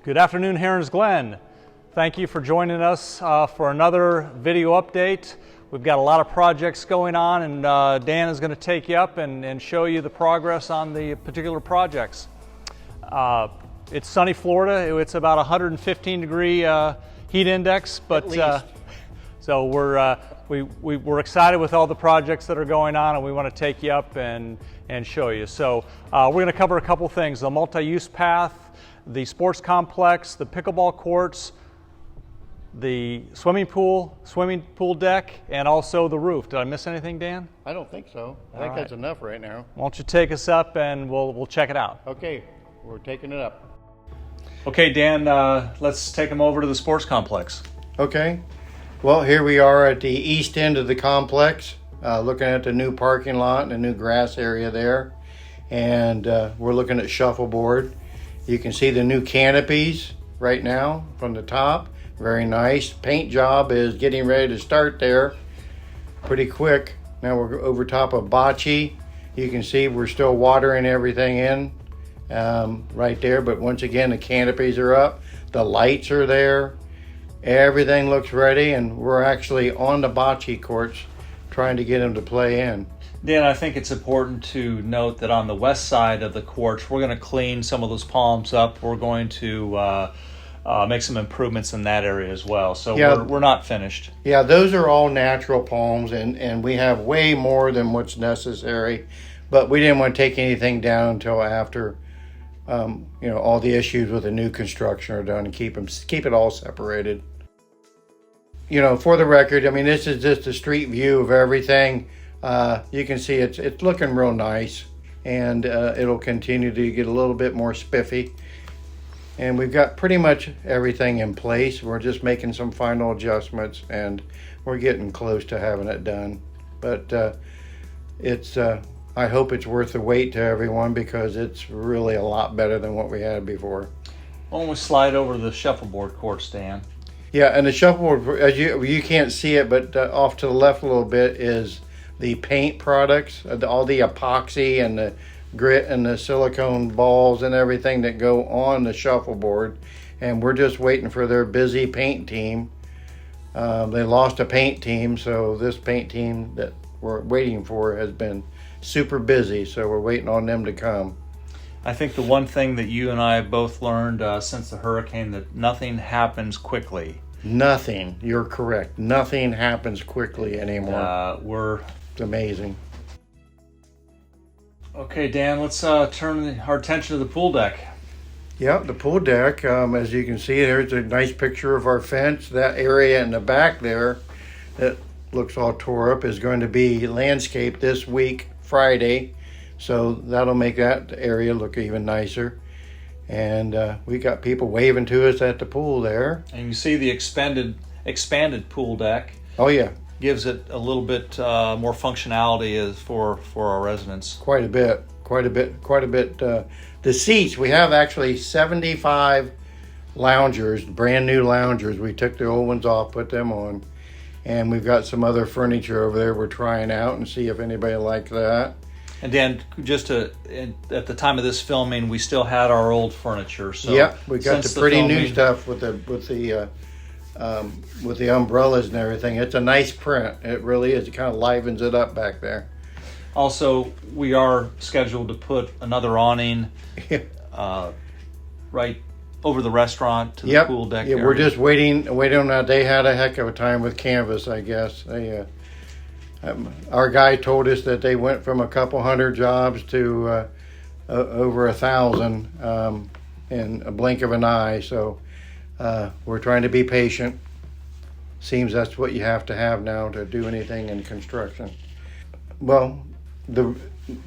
Good afternoon, Herons Glen. Thank you for joining us for another video update. We've got a lot of projects going on, and Dan is going to take you up and show you the progress on the particular projects. It's sunny Florida. It's about 115 degree heat index, but so we're excited with all the projects that are going on, and we want to take you up and show you. So we're going to cover a couple things: the multi-use path, the sports complex, the pickleball courts, the swimming pool deck, and also the roof. Did I miss anything, Dan? I don't think so. I think that's enough right now. Why don't you take us up and we'll check it out. Okay, we're taking it up. Okay, Dan, let's take them over to the sports complex. Okay. Well, here we are at the east end of the complex, looking at the new parking lot and the new grass area there. And we're looking at shuffleboard. You can see the new canopies right now from the top. Very nice. Paint job is getting ready to start there pretty quick. Now we're over top of bocce. You can see we're still watering everything in right there. But once again, the canopies are up. The lights are there. Everything looks ready, and we're actually on the bocce courts trying to get them to play in. Dan, I think it's important to note that on the west side of the courts, we're going to clean some of those palms up. We're going to make some improvements in that area as well. So yeah, we're not finished. Yeah, those are all natural palms, and we have way more than what's necessary. But we didn't want to take anything down until after all the issues with the new construction are done, and keep it all separated. For the record, I mean, this is just a street view of everything. You can see it's looking real nice, and it'll continue to get a little bit more spiffy. And we've got pretty much everything in place. We're just making some final adjustments, and we're getting close to having it done. But I hope it's worth the wait to everyone, because it's really a lot better than what we had before. Why don't we slide over to the shuffleboard courts, Dan? Yeah, and the shuffleboard, as you can't see it, but off to the left a little bit is the paint products, all the epoxy and the grit and the silicone balls and everything that go on the shuffleboard. And we're just waiting for their busy paint team. They lost a paint team, so this paint team that we're waiting for has been super busy, so we're waiting on them to come. I think the one thing that you and I have both learned since the hurricane, that nothing happens quickly. Nothing. You're correct. Nothing happens quickly anymore. It's amazing. Okay, Dan, let's turn our attention to the pool deck. Yeah, the pool deck. As you can see, there's a nice picture of our fence. That area in the back there that looks all tore up is going to be landscaped this week, Friday. So that'll make that area look even nicer. And we got people waving to us at the pool there. And you see the expanded pool deck. Oh yeah. Gives it a little bit more functionality for our residents. Quite a bit. The seats, we have actually 75 loungers, brand new loungers. We took the old ones off, put them on. And we've got some other furniture over there we're trying out and see if anybody likes that. And Dan, at the time of this filming, we still had our old furniture. So yeah, we got the pretty new stuff with the umbrellas and everything. It's a nice print. It really is. It kind of livens it up back there. Also, we are scheduled to put another awning right over the restaurant to the pool deck. Yeah, area. We're just waiting on that. They had a heck of a time with canvas, I guess. Our guy told us that they went from a couple hundred jobs to over 1,000 in a blink of an eye. So we're trying to be patient. Seems that's what you have to have now to do anything in construction. Well, the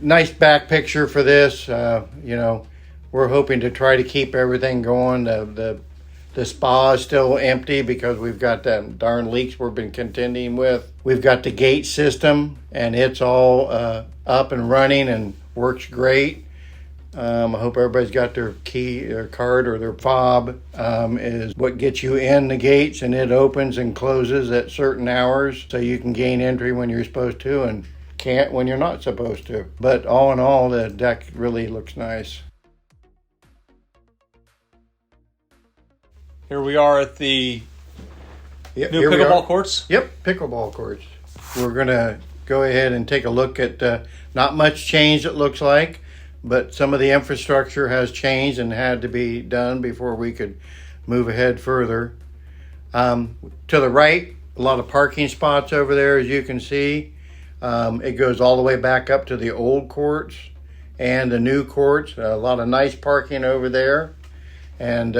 nice back picture for this, we're hoping to try to keep everything going. The spa is still empty because we've got that darn leaks we've been contending with. We've got the gate system, and it's all up and running and works great. I hope everybody's got their key, their card, or their fob. Is what gets you in the gates, and it opens and closes at certain hours, so you can gain entry when you're supposed to and can't when you're not supposed to. But all in all, the deck really looks nice. Here we are at the Yep, new here we pickleball are. courts. Yep, pickleball courts. We're going to go ahead and take a look at not much change, it looks like, but some of the infrastructure has changed and had to be done before we could move ahead further. To the right, a lot of parking spots over there, as you can see. It goes all the way back up to the old courts and the new courts. A lot of nice parking over there. And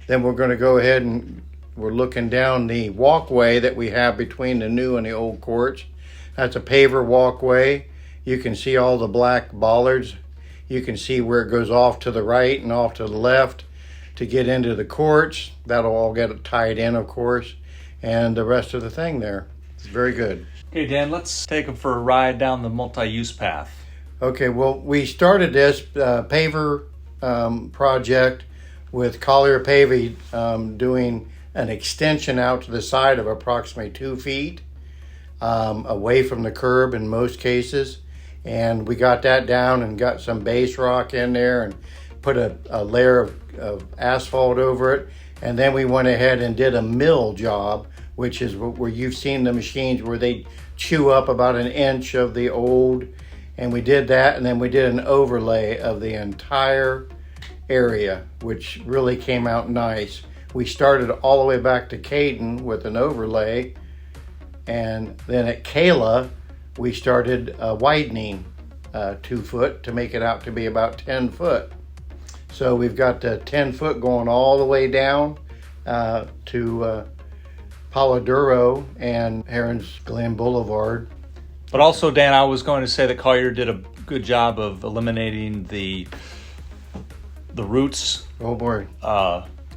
then we're going to go ahead and we're looking down the walkway that we have between the new and the old courts. That's a paver walkway. You can see all the black bollards. You can see where it goes off to the right and off to the left to get into the courts. That'll all get tied in, of course, and the rest of the thing there. It's very good. Okay, Dan, let's take them for a ride down the multi-use path. Okay, well, we started this paver project with Collier Paving doing an extension out to the side of approximately 2 feet away from the curb in most cases. And we got that down and got some base rock in there and put a layer of asphalt over it. And then we went ahead and did a mill job, which is where you've seen the machines where they chew up about 1 inch of the old. And we did that, and then we did an overlay of the entire area, which really came out nice. We started all the way back to Caden with an overlay, and then at Kayla we started widening 2 foot to make it out to be about 10 foot. So we've got the 10 foot going all the way down to Polidoro and Herons Glen Boulevard. But also, Dan, I was going to say that Collier did a good job of eliminating the roots. Oh boy,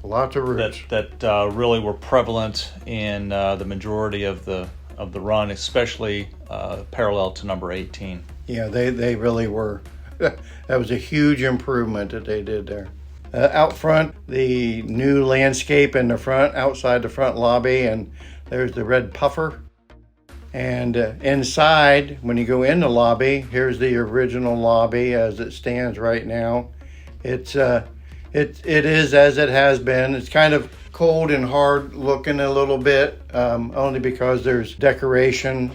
lots of roots that really were prevalent in the majority of the run, especially parallel to number 18. Yeah, they really were. That was a huge improvement that they did there. Out front, the new landscape in the front, outside the front lobby, and there's the red puffer. And inside, when you go in the lobby, here's the original lobby as it stands right now. It is as it has been. It's kind of cold and hard looking a little bit, only because there's decoration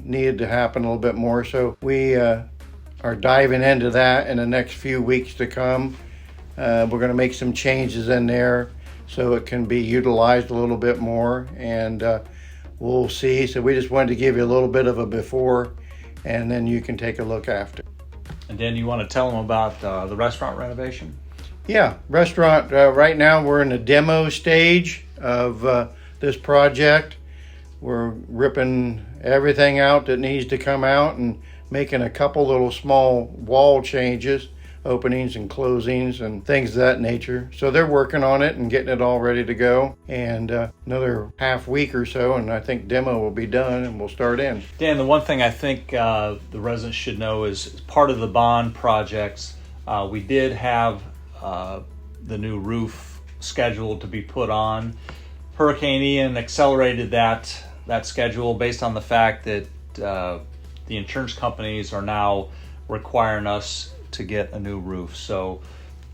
needed to happen a little bit more. So we are diving into that in the next few weeks to come. We're going to make some changes in there so it can be utilized a little bit more, and we'll see. So we just wanted to give you a little bit of a before, and then you can take a look after. And Dan, you want to tell them about the restaurant renovation? Yeah, restaurant, right now we're in the demo stage of this project. We're ripping everything out that needs to come out and making a couple little small wall changes, openings and closings and things of that nature. So they're working on it and getting it all ready to go. And another half week or so, and I think demo will be done and we'll start in. Dan, the one thing I think the residents should know is part of the bond projects, we did have the new roof scheduled to be put on. Hurricane Ian accelerated that schedule based on the fact that the insurance companies are now requiring us to get a new roof. So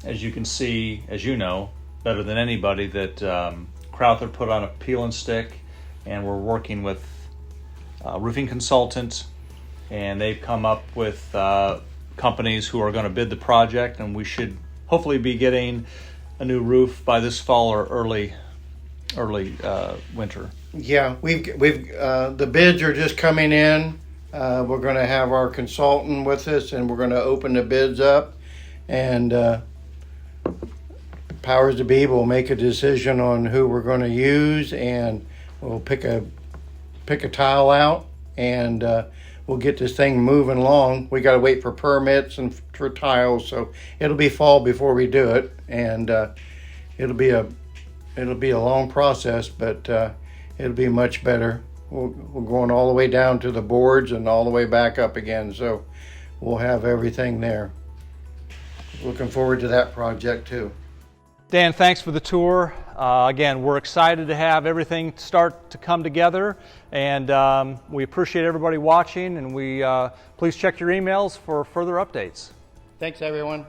as you can see, as you know better than anybody, that Crowther put on a peel and stick, and we're working with a roofing consultant, and they've come up with companies who are going to bid the project, and we should hopefully be getting a new roof by this fall or early winter. Yeah, we've the bids are just coming in. We're going to have our consultant with us, and we're going to open the bids up, and powers to be will make a decision on who we're going to use, and we'll pick a tile out, and we'll get this thing moving along. We got to wait for permits and for tiles, so it'll be fall before we do it, and it'll be a long process, but it'll be much better. We're going all the way down to the boards and all the way back up again, so we'll have everything there. Looking forward to that project too. Dan, thanks for the tour. Again, we're excited to have everything start to come together, and we appreciate everybody watching, and please check your emails for further updates. Thanks, everyone.